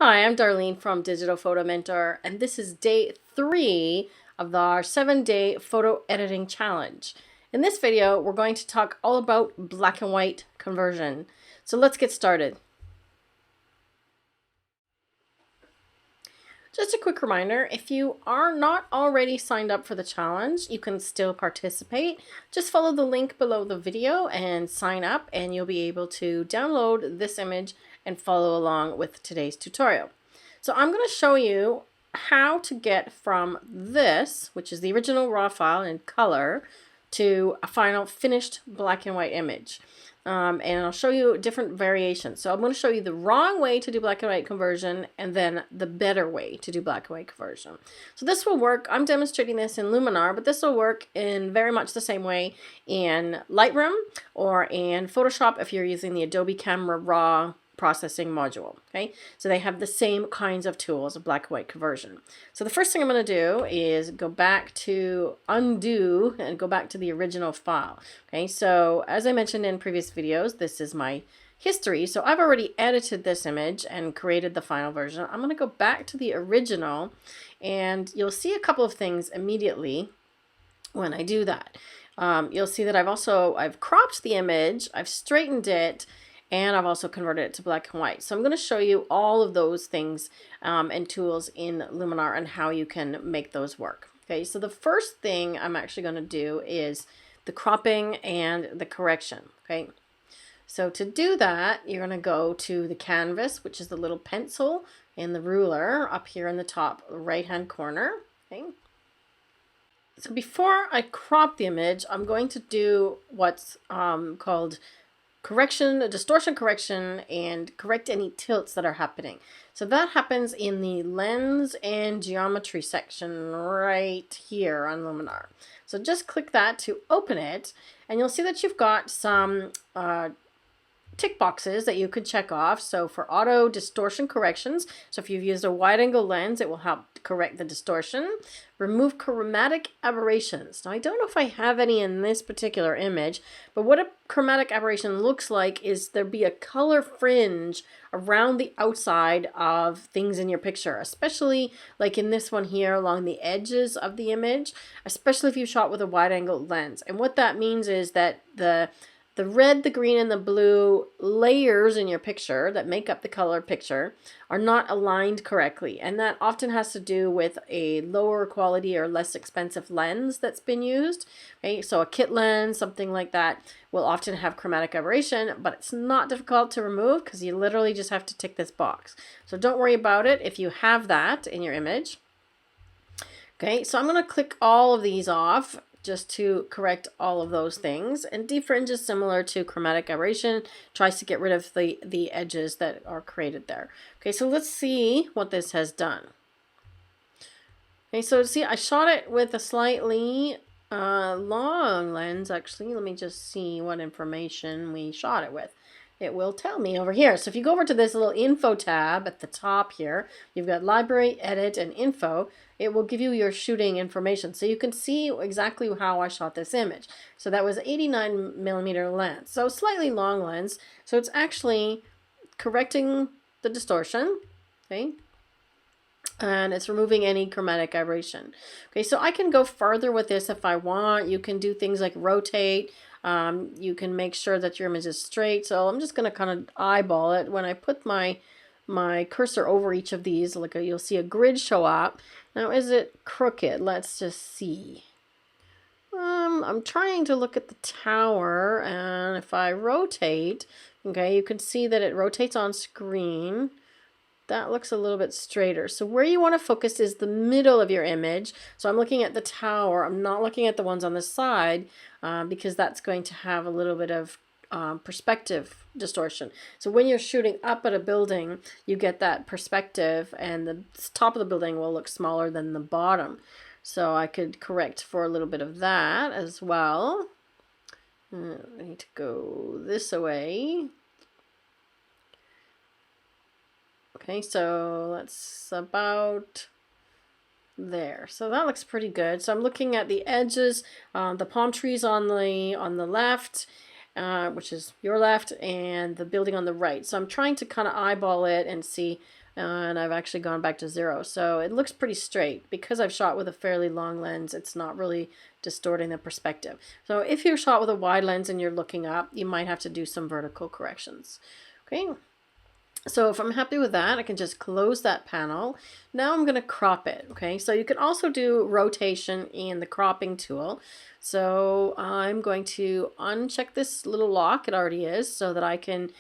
Hi, I'm Darlene from Digital Photo Mentor, and this is day 3 of our 7-day photo editing challenge. In this video, we're going to talk all about black and white conversion. So let's get started. Just a quick reminder, if you are not already signed up for the challenge, you can still participate. Just follow the link below the video and sign up, and you'll be able to download this image and follow along with today's tutorial. So I'm going to show you how to get from this, which is the original raw file in color, to a final finished black and white image. And I'll show you different variations. So I'm going to show you the wrong way to do black and white conversion and then the better way to do black and white conversion. So this will work. I'm demonstrating this in Luminar, but this will work in very much the same way in Lightroom or in Photoshop if you're using the Adobe Camera Raw processing module. Okay, so they have the same kinds of tools of black and white conversion. So the first thing I'm going to do is go back to undo and go back to the original file. Okay, so as I mentioned in previous videos, this is my history. So I've already edited this image and created the final version. I'm going to go back to the original, and you'll see a couple of things immediately when I do that. You'll see that I've cropped the image, I've straightened it, and I've also converted it to black and white. So I'm going to show you all of those things and tools in Luminar and how you can make those work. Okay, so the first thing I'm actually going to do is the cropping and the correction. Okay, so to do that, you're going to go to the canvas, which is the little pencil and the ruler up here in the top right hand corner. Okay. So before I crop the image, I'm going to do what's called distortion correction, and correct any tilts that are happening. So that happens in the lens and geometry section right here on Luminar. So just click that to open it, and you'll see that you've got some tick boxes that you could check off. So for auto distortion corrections, so if you've used a wide angle lens, it will help correct the distortion. Remove chromatic aberrations. Now I don't know if I have any in this particular image, but what a chromatic aberration looks like is there be a color fringe around the outside of things in your picture, especially like in this one here along the edges of the image, especially if you shot with a wide angle lens. And what that means is that the red, the green, and the blue layers in your picture that make up the color picture are not aligned correctly. And that often has to do with a lower quality or less expensive lens that's been used. Okay? So a kit lens, something like that, will often have chromatic aberration, but it's not difficult to remove because you literally just have to tick this box. So don't worry about it if you have that in your image. Okay, so I'm going to click all of these off just to correct all of those things. And defringe is similar to chromatic aberration, tries to get rid of the edges that are created there. Okay, so let's see what this has done. Okay, so see, I shot it with a slightly long lens, actually. Let me just see what information we shot it with. It will tell me over here. So if you go over to this little info tab at the top here, you've got library, edit, and info. It will give you your shooting information. So you can see exactly how I shot this image. So that was 89mm lens. So slightly long lens. So it's actually correcting the distortion. Okay. And it's removing any chromatic aberration. Okay, so I can go further with this if I want. You can do things like rotate. You can make sure that your image is straight. So I'm just going to kind of eyeball it. When I put my cursor over each of these, like you'll see a grid show up. Now, is it crooked? Let's just see. I'm trying to look at the tower, and if I rotate, okay, you can see that it rotates on screen. That looks a little bit straighter. So where you want to focus is the middle of your image. So I'm looking at the tower. I'm not looking at the ones on the side because that's going to have a little bit of perspective distortion. So when you're shooting up at a building, you get that perspective, and the top of the building will look smaller than the bottom. So I could correct for a little bit of that as well. I need to go this way. Okay, so that's about there. So that looks pretty good. So I'm looking at the edges, the palm trees on the left, which is your left, and the building on the right. So I'm trying to kind of eyeball it and see and I've actually gone back to 0. So it looks pretty straight. Because I've shot with a fairly long lens, it's not really distorting the perspective. So if you're shot with a wide lens and you're looking up, you might have to do some vertical corrections. Okay. So if I'm happy with that, I can just close that panel. Now I'm going to crop it. Okay, so you can also do rotation in the cropping tool. So I'm going to uncheck this little lock, it already is, so that I can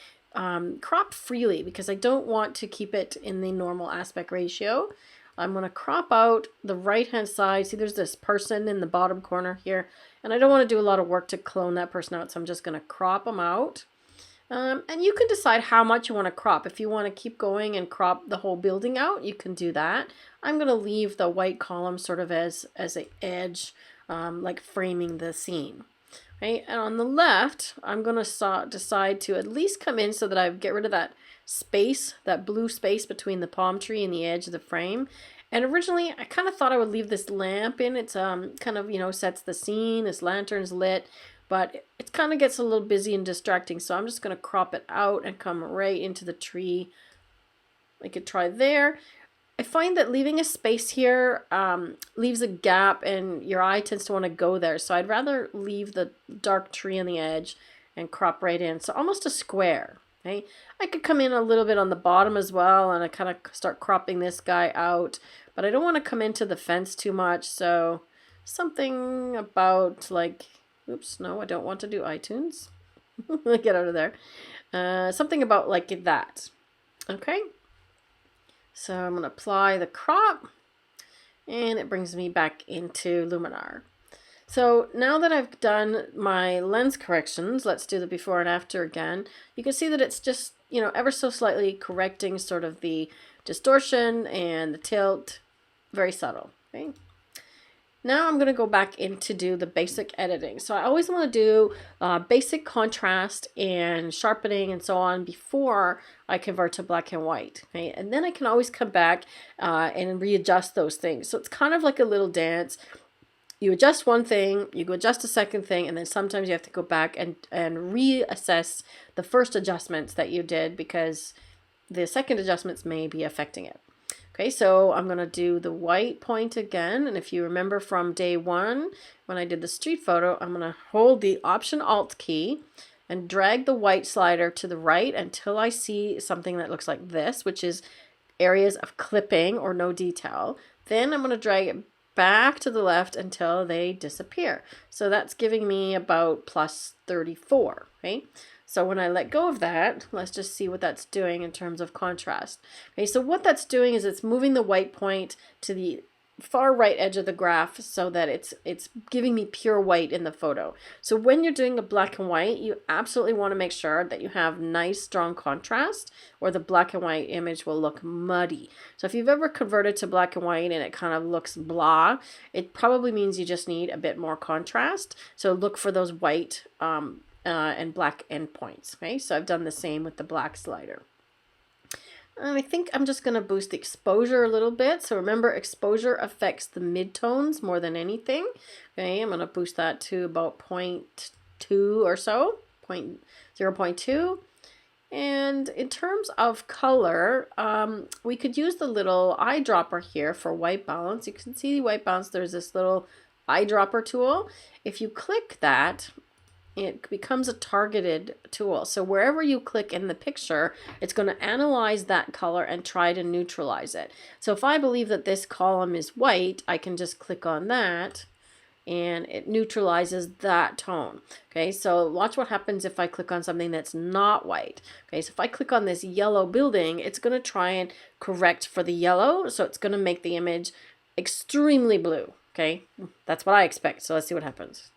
crop freely, because I don't want to keep it in the normal aspect ratio. I'm going to crop out the right hand side. See, there's this person in the bottom corner here, and I don't want to do a lot of work to clone that person out, so I'm just going to crop them out. And you can decide how much you want to crop. If you want to keep going and crop the whole building out, you can do that. I'm going to leave the white column sort of as an edge, like framing the scene. Right? And on the left, I'm going to decide to at least come in so that I get rid of that space, that blue space between the palm tree and the edge of the frame. And originally, I kind of thought I would leave this lamp in. It's kind of, you know, sets the scene. This lantern's lit. But it kind of gets a little busy and distracting, so I'm just going to crop it out and come right into the tree. I could try there. I find that leaving a space here leaves a gap, and your eye tends to want to go there. So I'd rather leave the dark tree on the edge and crop right in. So almost a square. Okay? I could come in a little bit on the bottom as well, and I kind of start cropping this guy out. But I don't want to come into the fence too much, so something about like... Oops, no, I don't want to do iTunes. Get out of there. Something about like that. Okay. So I'm going to apply the crop, and it brings me back into Luminar. So now that I've done my lens corrections, let's do the before and after again. You can see that it's just, you know, ever so slightly correcting sort of the distortion and the tilt. Very subtle. Okay. Now I'm going to go back in to do the basic editing. So I always want to do basic contrast and sharpening and so on before I convert to black and white. Okay? And then I can always come back and readjust those things. So it's kind of like a little dance. You adjust one thing, you go adjust a second thing, and then sometimes you have to go back and reassess the first adjustments that you did, because the second adjustments may be affecting it. Okay, so I'm going to do the white point again. And if you remember from day 1, when I did the street photo, I'm going to hold the Option-Alt key and drag the white slider to the right until I see something that looks like this, which is areas of clipping or no detail. Then I'm going to drag it back to the left until they disappear. So that's giving me about plus 34. Okay. So when I let go of that, let's just see what that's doing in terms of contrast. Okay, so what that's doing is it's moving the white point to the far right edge of the graph so that it's giving me pure white in the photo. So when you're doing a black and white, you absolutely want to make sure that you have nice strong contrast, or the black and white image will look muddy. So if you've ever converted to black and white and it kind of looks blah, it probably means you just need a bit more contrast. So look for those white and black endpoints. Okay, so I've done the same with the black slider. And I think I'm just going to boost the exposure a little bit. So remember, exposure affects the midtones more than anything. Okay, I'm going to boost that to about 0.2 or so, 0.2. And in terms of color, we could use the little eyedropper here for white balance. You can see the white balance, there's this little eyedropper tool. If you click that, it becomes a targeted tool. So wherever you click in the picture, it's going to analyze that color and try to neutralize it. So if I believe that this column is white, I can just click on that and it neutralizes that tone. Okay, so watch what happens if I click on something that's not white. Okay, so if I click on this yellow building, it's going to try and correct for the yellow. So it's going to make the image extremely blue. Okay, that's what I expect. So let's see what happens.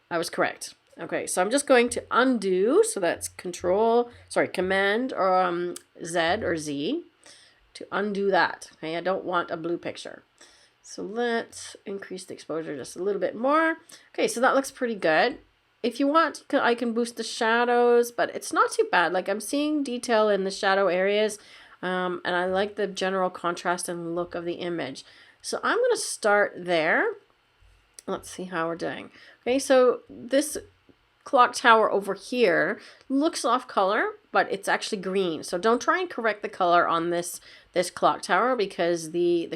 I was correct. Okay, so I'm just going to undo. So that's Command or Z or Z to undo that. Okay, I don't want a blue picture. So let's increase the exposure just a little bit more. Okay, so that looks pretty good. If you want, I can boost the shadows, but it's not too bad. Like, I'm seeing detail in the shadow areas, and I like the general contrast and look of the image. So I'm going to start there. Let's see how we're doing. Okay, so this clock tower over here looks off color, but it's actually green. So don't try and correct the color on this clock tower, because these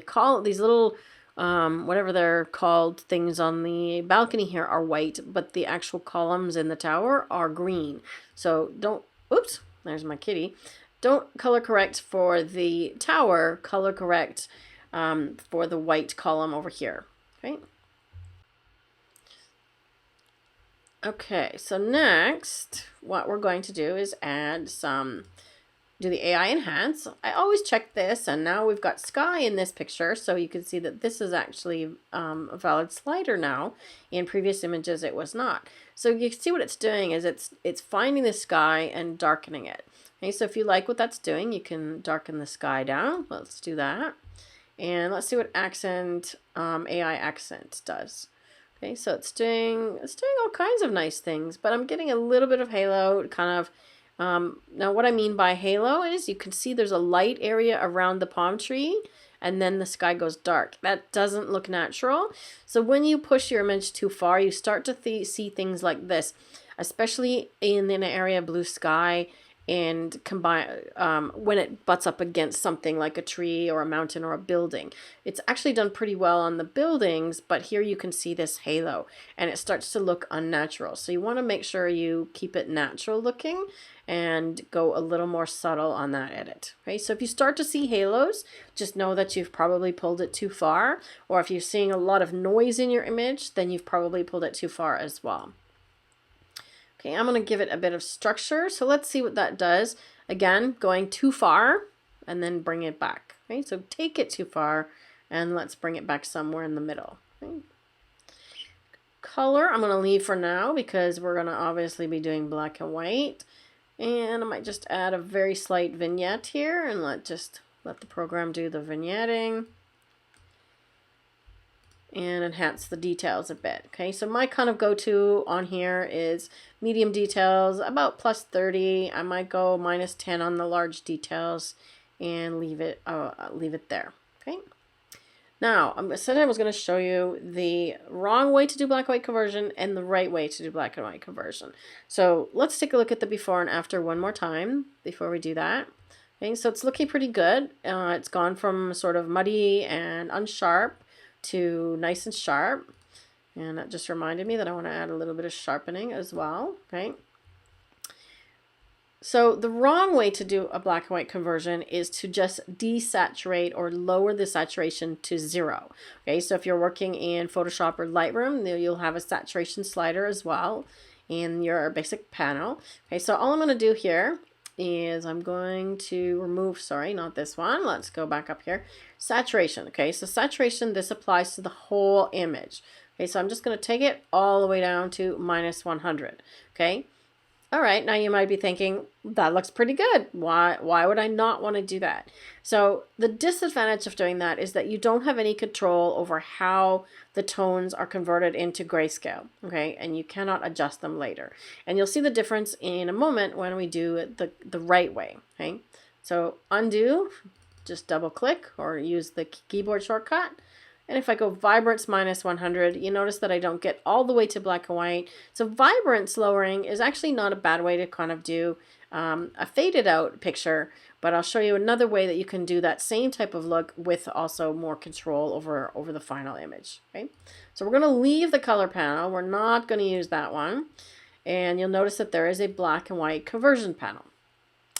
little whatever they're called things on the balcony here are white, but the actual columns in the tower are green. So don't, oops, there's my kitty. Don't color correct for the tower, color correct for the white column over here. Okay. Okay, so next, what we're going to do is do the AI enhance. I always check this, and now we've got sky in this picture, so you can see that this is actually a valid slider now. In previous images, it was not. So you can see what it's doing is it's finding the sky and darkening it. Okay, so if you like what that's doing, you can darken the sky down. Let's do that. And let's see what AI accent does. Okay, so it's doing all kinds of nice things, but I'm getting a little bit of halo, kind of. Now what I mean by halo is you can see there's a light area around the palm tree, and then the sky goes dark. That doesn't look natural. So when you push your image too far, you start to see things like this, especially in an area of blue sky, and combine when it butts up against something like a tree or a mountain or a building. It's actually done pretty well on the buildings, but here you can see this halo and it starts to look unnatural. So you want to make sure you keep it natural looking and go a little more subtle on that edit. Okay, so if you start to see halos, just know that you've probably pulled it too far, or if you're seeing a lot of noise in your image, then you've probably pulled it too far as well. Okay, I'm going to give it a bit of structure. So let's see what that does. Again, going too far and then bring it back. Okay, so take it too far and let's bring it back somewhere in the middle. Okay. Color, I'm going to leave for now because we're going to obviously be doing black and white. And I might just add a very slight vignette here and let the program do the vignetting and enhance the details a bit. Okay, so my kind of go-to on here is medium details, about plus 30. I might go minus 10 on the large details and leave it there. Okay. Now, I said I was going to show you the wrong way to do black and white conversion and the right way to do black and white conversion. So let's take a look at the before and after one more time before we do that. Okay, so it's looking pretty good. It's gone from sort of muddy and unsharp to nice and sharp. And that just reminded me that I want to add a little bit of sharpening as well. Okay. So the wrong way to do a black and white conversion is to just desaturate or lower the saturation to 0. Okay, so if you're working in Photoshop or Lightroom, you'll have a saturation slider as well in your basic panel. Okay, so all I'm going to do here is I'm going to remove, sorry, not this one. Let's go back up here. Saturation. Okay, so saturation, this applies to the whole image. Okay, so I'm just going to take it all the way down to minus 100. Okay. All right, now you might be thinking, that looks pretty good. Why would I not want to do that? So the disadvantage of doing that is that you don't have any control over how the tones are converted into grayscale, okay? And you cannot adjust them later. And you'll see the difference in a moment when we do it the right way, okay? So undo, just double click or use the keyboard shortcut. And if I go vibrance minus 100, you notice that I don't get all the way to black and white. So vibrance lowering is actually not a bad way to kind of do a faded out picture, but I'll show you another way that you can do that same type of look with also more control over the final image. Okay, so we're going to leave the color panel. We're not going to use that one. And you'll notice that there is a black and white conversion panel.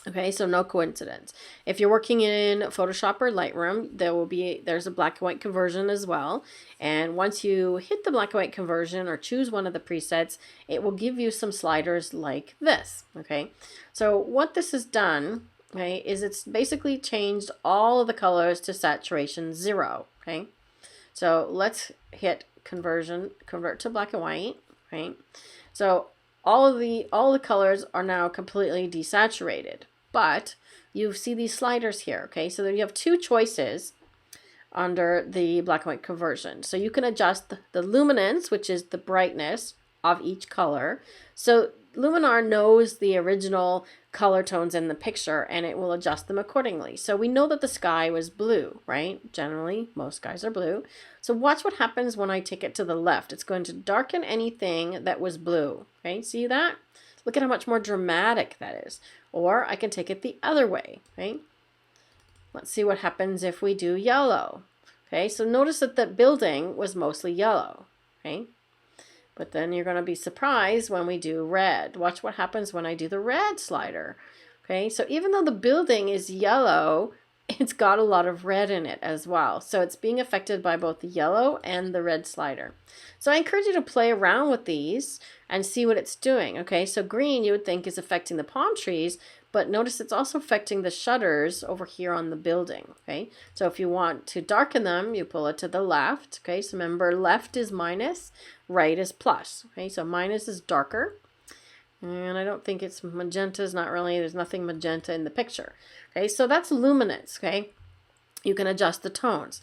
Okay, so no coincidence. If you're working in Photoshop or Lightroom, there's a black and white conversion as well. And once you hit the black and white conversion or choose one of the presets, it will give you some sliders like this. Okay, so what this has done, okay, is it's basically changed all of the colors to saturation 0. Okay, so let's hit convert to black and white. Okay, so all the colors are now completely desaturated. But you see these sliders here, okay? So then you have two choices under the black and white conversion. So you can adjust the luminance, which is the brightness of each color. So Luminar knows the original color tones in the picture and it will adjust them accordingly. So we know that the sky was blue, right? Generally, most skies are blue. So watch what happens when I take it to the left. It's going to darken anything that was blue, okay? See that? Look at how much more dramatic that is. Or I can take it the other way, right? Let's see what happens if we do yellow. Okay, so notice that the building was mostly yellow, okay? But then you're going to be surprised when we do red. Watch what happens when I do the red slider. Okay, so even though the building is yellow, it's got a lot of red in it as well. So it's being affected by both the yellow and the red slider. So I encourage you to play around with these and see what it's doing. Okay, so green you would think is affecting the palm trees, but notice it's also affecting the shutters over here on the building. Okay, so if you want to darken them, you pull it to the left. Okay, so remember left is minus, right is plus. Okay, so minus is darker. And I don't think it's magenta, is not really, there's nothing magenta in the picture. Okay, so that's luminance, okay? You can adjust the tones.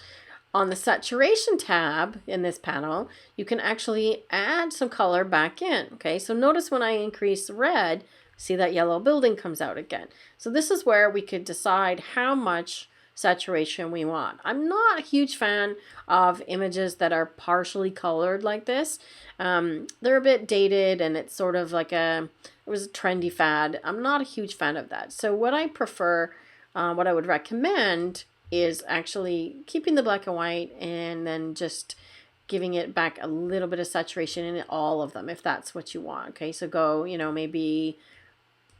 On the saturation tab in this panel, you can actually add some color back in, okay? So notice when I increase red, see that yellow building comes out again. So this is where we could decide how much saturation we want. I'm not a huge fan of images that are partially colored like this. They're a bit dated and it's sort of like it was a trendy fad. I'm not a huge fan of that. So what I prefer, what I would recommend is actually keeping the black and white and then just giving it back a little bit of saturation in all of them if that's what you want. Okay, so go, you know, maybe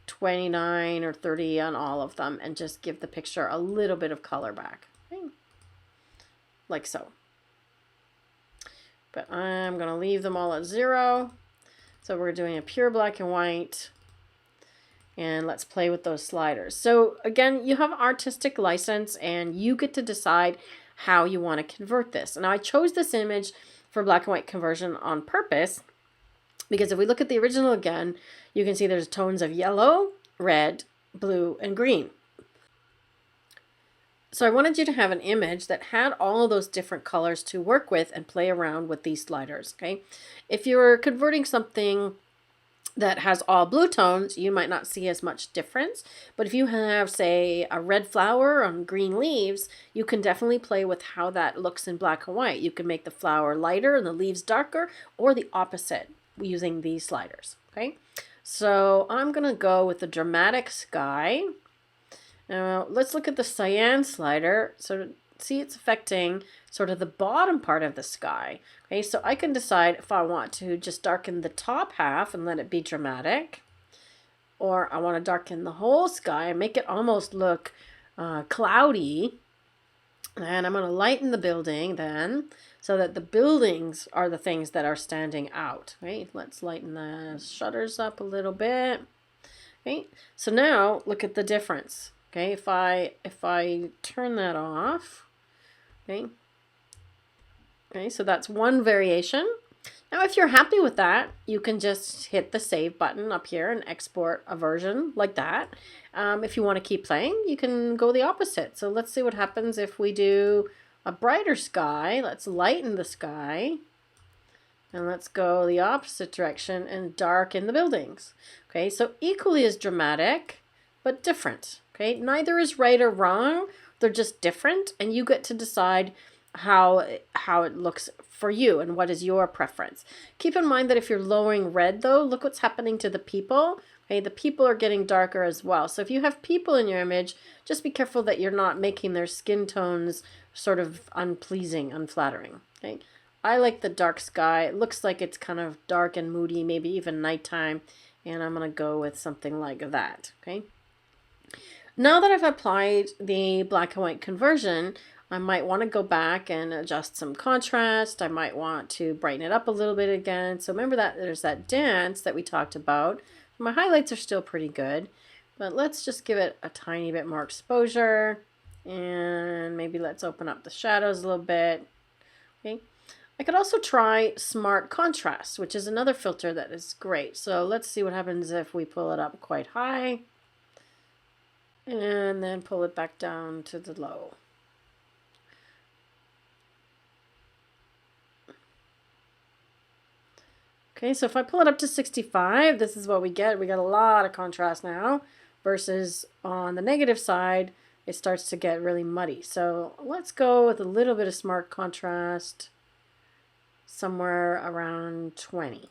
29 or 30 on all of them and just give the picture a little bit of color back, okay? Like so. But I'm going to leave them all at 0. So we're doing a pure black and white. And let's play with those sliders. So again, you have artistic license and you get to decide how you want to convert this. Now I chose this image for black and white conversion on purpose because if we look at the original again, you can see there's tones of yellow, red, blue, and green. So I wanted you to have an image that had all of those different colors to work with and play around with these sliders, okay? If you're converting something that has all blue tones, you might not see as much difference. But if you have, say, a red flower on green leaves, you can definitely play with how that looks in black and white. You can make the flower lighter and the leaves darker, or the opposite using these sliders, okay? So I'm going to go with the dramatic sky. Now let's look at the cyan slider. So see, it's affecting sort of the bottom part of the sky. Okay, so I can decide if I want to just darken the top half and let it be dramatic, or I want to darken the whole sky and make it almost look cloudy. And I'm going to lighten the building then, so that the buildings are the things that are standing out. Right? Let's lighten the shutters up a little bit. Okay, so now look at the difference. Okay, if I turn that off, okay, so that's one variation. Now, if you're happy with that, you can just hit the save button up here and export a version like that. If you want to keep playing, you can go the opposite. So let's see what happens if we do a brighter sky. Let's lighten the sky. And let's go the opposite direction and darken the buildings. Okay, so equally as dramatic, but different. Okay, neither is right or wrong. They're just different, and you get to decide how it looks for you and what is your preference. Keep in mind that if you're lowering red, though, look what's happening to the people. Okay, the people are getting darker as well. So if you have people in your image, just be careful that you're not making their skin tones sort of unpleasing, unflattering. Okay. I like the dark sky. It looks like it's kind of dark and moody, maybe even nighttime, and I'm going to go with something like that, okay? Now that I've applied the black and white conversion, I might want to go back and adjust some contrast. I might want to brighten it up a little bit again. So remember that there's that dance that we talked about. My highlights are still pretty good, but let's just give it a tiny bit more exposure, and maybe let's open up the shadows a little bit, okay? I could also try Smart Contrast, which is another filter that is great. So let's see what happens if we pull it up quite high and then pull it back down to the low. Okay, so if I pull it up to 65, this is what we get. We got a lot of contrast now, versus on the negative side, it starts to get really muddy. So let's go with a little bit of smart contrast, somewhere around 20.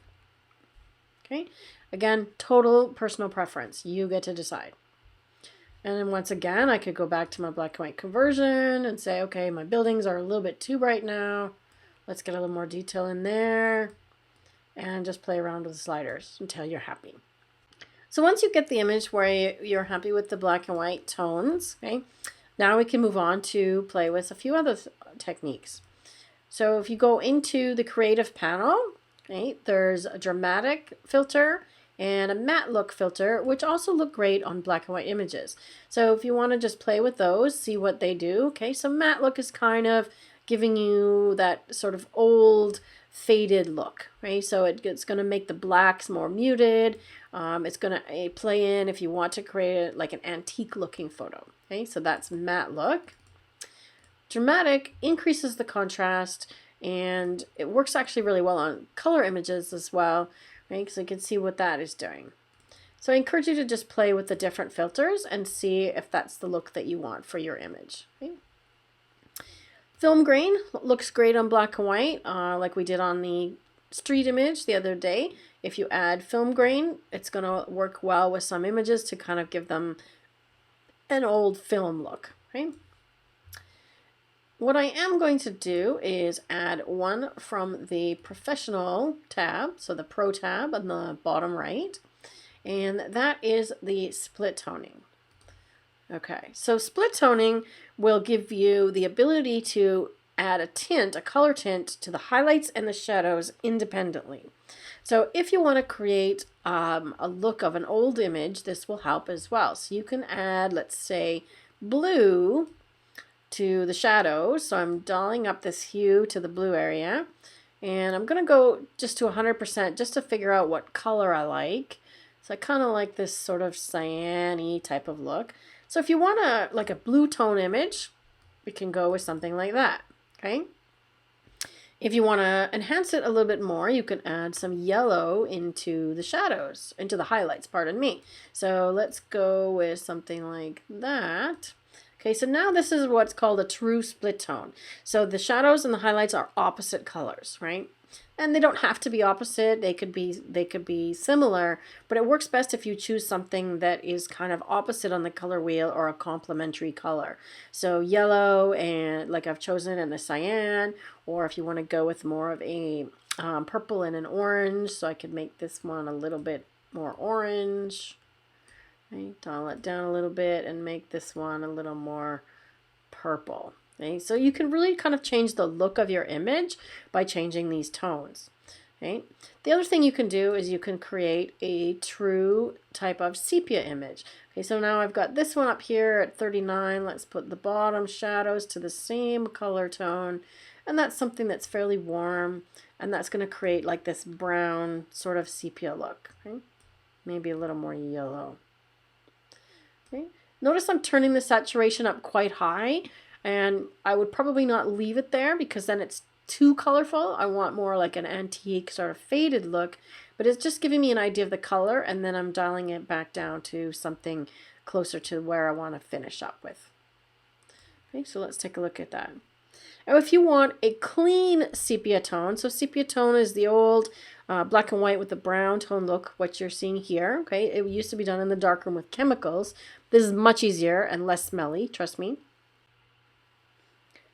Okay, again, total personal preference. You get to decide. And then once again, I could go back to my black and white conversion and say, okay, my buildings are a little bit too bright now. Let's get a little more detail in there. And just play around with the sliders until you're happy. So once you get the image where you're happy with the black and white tones, okay, now we can move on to play with a few other techniques. So if you go into the creative panel, okay, there's a dramatic filter and a matte look filter, which also look great on black and white images. So if you want to just play with those, see what they do. Okay, so matte look is kind of giving you that sort of old faded look, right? So it's going to make the blacks more muted. It's going to play in if you want to create like an antique looking photo. Okay, so that's matte look. Dramatic increases the contrast, and it works actually really well on color images as well, right? Because you can see what that is doing. So I encourage you to just play with the different filters and see if that's the look that you want for your image. Okay? Film grain looks great on black and white, like we did on the street image the other day. If you add film grain, it's going to work well with some images to kind of give them an old film look. Okay? What I am going to do is add one from the professional tab, so the Pro tab on the bottom right, and that is the split toning. Okay, so split toning will give you the ability to add a tint, a color tint, to the highlights and the shadows independently. So if you want to create a look of an old image, this will help as well. So you can add, let's say, blue to the shadows. So I'm dialing up this hue to the blue area, and I'm going to go just to 100% just to figure out what color I like. So I kind of like this sort of cyan-y type of look. So if you want like a blue tone image, we can go with something like that, okay? If you want to enhance it a little bit more, you can add some yellow into the shadows, into the highlights, pardon me. So let's go with something like that. Okay, so now this is what's called a true split tone. So the shadows and the highlights are opposite colors, right? And they don't have to be opposite. They could be similar, but it works best if you choose something that is kind of opposite on the color wheel or a complementary color. So yellow, and like I've chosen, and a cyan, or if you want to go with more of a purple and an orange, so I could make this one a little bit more orange. Okay, dial it down a little bit and make this one a little more purple. Okay, so you can really kind of change the look of your image by changing these tones. Okay. The other thing you can do is you can create a true type of sepia image. Okay, so now I've got this one up here at 39. Let's put the bottom shadows to the same color tone, and that's something that's fairly warm, and that's going to create like this brown sort of sepia look. Okay? Maybe a little more yellow. Okay. Notice I'm turning the saturation up quite high, and I would probably not leave it there because then it's too colorful. I want more like an antique sort of faded look, but it's just giving me an idea of the color, and then I'm dialing it back down to something closer to where I want to finish up with. Okay, so let's take a look at that. Now if you want a clean sepia tone, so sepia tone is the old black and white with the brown tone look, what you're seeing here. Okay, it used to be done in the darkroom with chemicals. This is much easier and less smelly, trust me.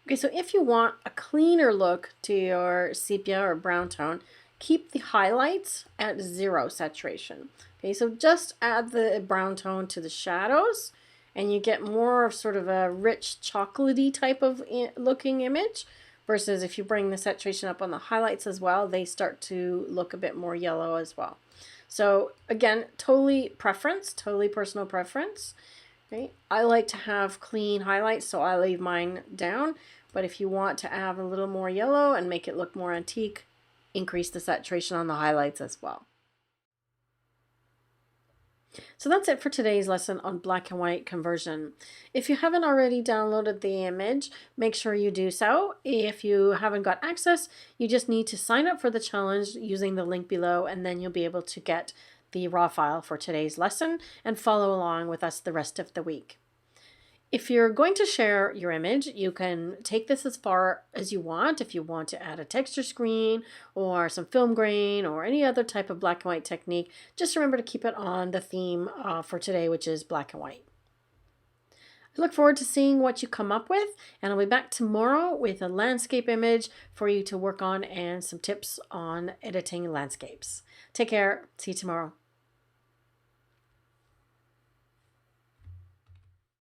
Okay, so if you want a cleaner look to your sepia or brown tone, keep the highlights at 0 saturation. Okay, so just add the brown tone to the shadows, and you get more of sort of a rich chocolatey type of looking image, versus if you bring the saturation up on the highlights as well, they start to look a bit more yellow as well. So again, totally preference, totally personal preference. Okay. I like to have clean highlights, so I leave mine down. But if you want to add a little more yellow and make it look more antique, increase the saturation on the highlights as well. So that's it for today's lesson on black and white conversion. If you haven't already downloaded the image, make sure you do so. If you haven't got access, you just need to sign up for the challenge using the link below, and then you'll be able to get the raw file for today's lesson and follow along with us the rest of the week. If you're going to share your image, you can take this as far as you want. If you want to add a texture screen or some film grain or any other type of black and white technique, just remember to keep it on the theme for today, which is black and white. I look forward to seeing what you come up with, and I'll be back tomorrow with a landscape image for you to work on and some tips on editing landscapes. Take care. See you tomorrow.